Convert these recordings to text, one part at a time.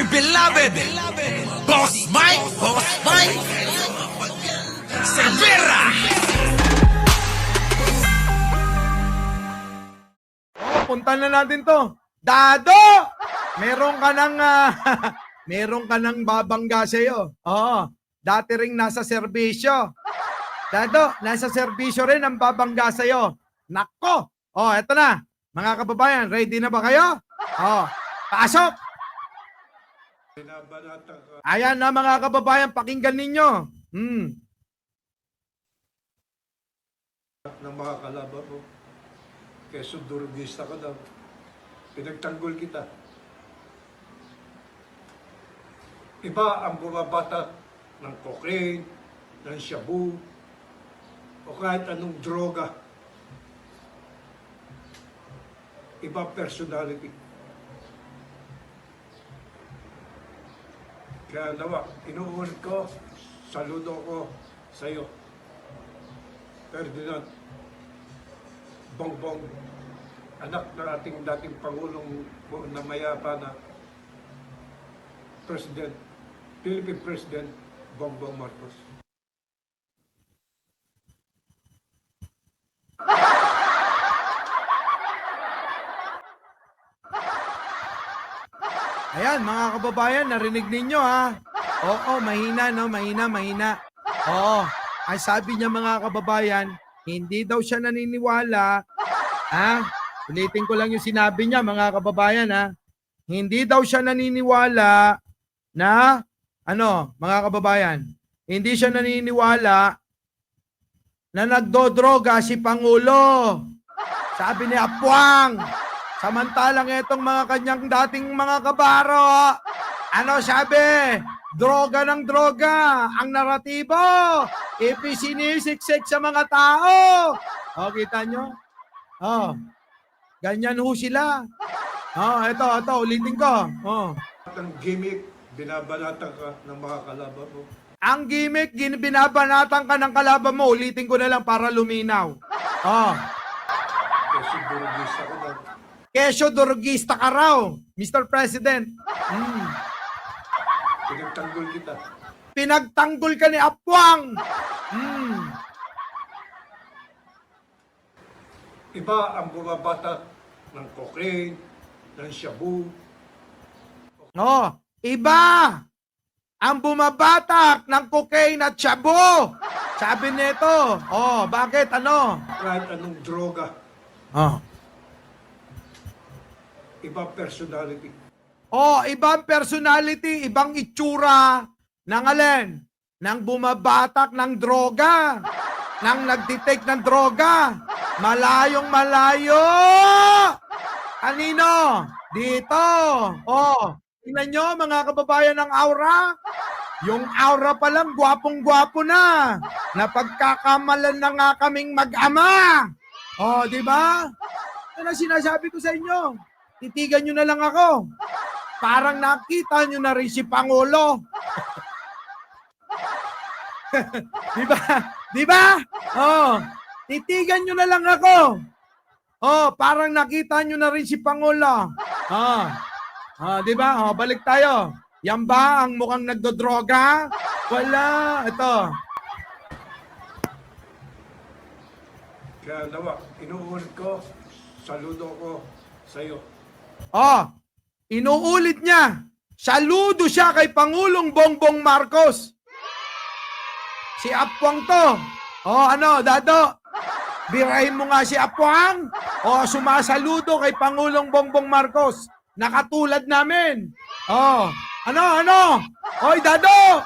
dear beloved, Boss Mike Cervera. Punta na natin to. Dado! Meron ka ng meron ka ng babangga sa'yo. Oo. Dati ring nasa serbisyo. Dado, nasa serbisyo rin ang babangga sa'yo. Nako! Oh, eto na. Mga kababayan, ready na ba kayo? Oh, pasok! Ayan na mga kababayan, pakinggan ninyo. Ng mga kalaban mo. Keso durugista ka daw. Pinagtanggol kita. Iba ang bumabata ng cocaine, ng shabu, o kahit anong droga. Iba personality. Kaya nawa, inuulit ko, saludo ko sa iyo. Ferdinand Bongbong, anak ng ating dating Pangulong na mayapa na President, Philippine President Bongbong Marcos. Ayan, mga kababayan, narinig ninyo ha. Oo, mahina, no? Mahina. Oo, ang sabi niya mga kababayan, hindi daw siya naniniwala. Ha? Ulitin ko lang yung sinabi niya mga kababayan ha. Hindi daw siya naniniwala na, mga kababayan, hindi siya naniniwala na nagdodroga si Pangulo. Sabi ni Apwang. Samantalang itong mga kanyang dating mga kabaro, sabi? Droga ng droga, ang naratibo, ipisinisiksik sa mga tao. O, kita nyo? Ganyan ho sila. Ito, ulitin ko. Ang gimmick, binabanatan ka ng mga kalaban mo. Ang gimmick, binabanatan ka ng kalaban mo. Ulitin ko na lang para luminaw. Keso durugista ka daw. Kesyo durugista ka raw, Mr. President. Pinagtanggol kita. Pinagtanggol ka ni Apwang. Iba ang bumabata ng cocaine, ng shabu. Iba ang bumabatak ng cocaine at shabu. Sabi nito. Bakit? Kahit anong droga. Iba personality. Ibang personality, ibang itsura ng alin? Nang bumabatak ng droga. Nang nagtitake ng droga. Malayong malayo. Kanino? Dito. Tingnan nyo mga kababayan ng aura. Yung aura pa lang, gwapong-gwapo na. Napagkakamalan na nga kaming mag-ama. Di ba? Yan ang sinasabi ko sa inyo. Titigan nyo na lang ako. Parang nakita nyo na rin si Pangulo. Di ba? Titigan nyo na lang ako. Parang nakita nyo na rin si Pangulo. Di ba? Balik tayo. Yan ba ang mukhang nagdodroga? Wala. Ito. Kaya nawa, inuulit ko, saludo ko sa iyo. Inuulit niya. Saludo siya kay Pangulong Bongbong Marcos. Si Apwang to. Dado? Birahin mo nga si Apwang. Sumasaludo kay Pangulong Bongbong Marcos. Nakatulad namin. Oy, Dado!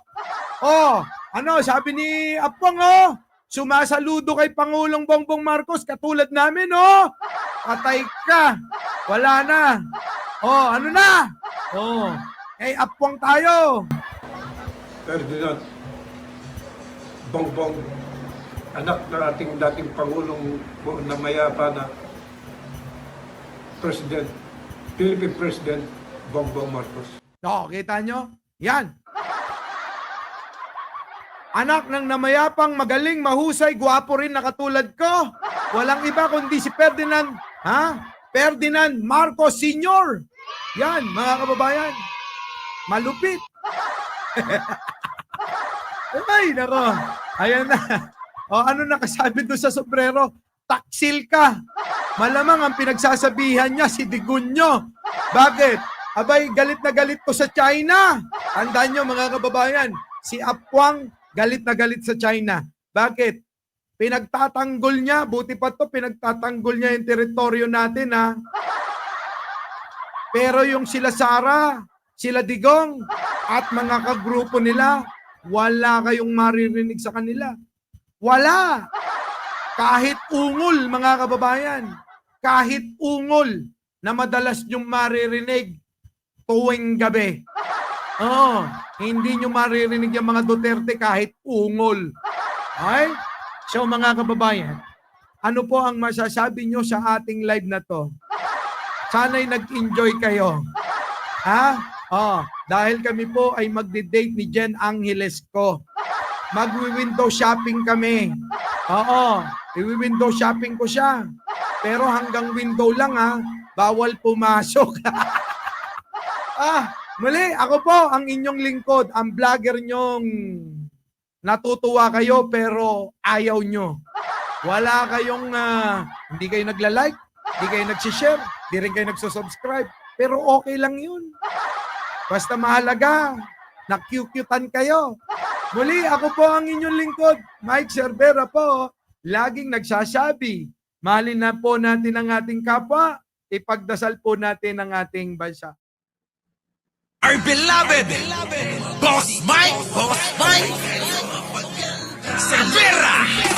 Sabi ni Apwang, sumasaludo kay Pangulong Bongbong Marcos, katulad namin, Patay ka. Wala na. Ano na? Apwang tayo. Ferdinand Bongbong, anak ng ating dating Pangulong na mayapa na President, Philippine President Bongbong Marcos. Kita nyo? Yan. Anak ng namayapang, magaling, mahusay, gwapo rin na katulad ko. Walang iba kundi si Ferdinand, Ferdinand Marcos Sr. Yan, mga kababayan. Malupit. Ay, nako. Ayan na. O, ano nakasabi doon sa sombrero? Taksil ka. Malamang ang pinagsasabihan niya si Digunyo. Bakit? Abay, galit na galit ko sa China. Tandaan nyo mga kababayan, si Apwang galit na galit sa China. Bakit? Pinagtatanggol niya, buti pa to, pinagtatanggol niya yung teritoryo natin, ha? Pero yung sila Sara, sila Digong, at mga kagrupo nila, wala kayong maririnig sa kanila. Wala! Kahit ungol, mga kababayan, kahit ungol na madalas nyong maririnig tuwing gabi. Oo, hindi nyo maririnig yung mga Duterte kahit ungol. Ay? So mga kababayan, ano po ang masasabi nyo sa ating live na to? Sana'y nag-enjoy kayo. Ha? Dahil kami po ay magdi-date ni Jen Angeles ko. Magwi-window shopping kami. Oo, i-window shopping ko siya. Pero hanggang window lang, ha. Bawal pumasok. Muli, ako po ang inyong lingkod, ang vlogger nyong natutuwa kayo pero ayaw nyo. Wala kayong, hindi kayo nagla-like, hindi kayo nagsishare, hindi rin kayo nagsusubscribe. Pero okay lang yun. Basta mahalaga, nakyukyutan kayo. Muli, ako po ang inyong lingkod, Mike Cervera po, laging nagsasabi, mahalin na po natin ang ating kapwa, ipagdasal po natin ang ating bansa. Our beloved Boss Mike Cervera.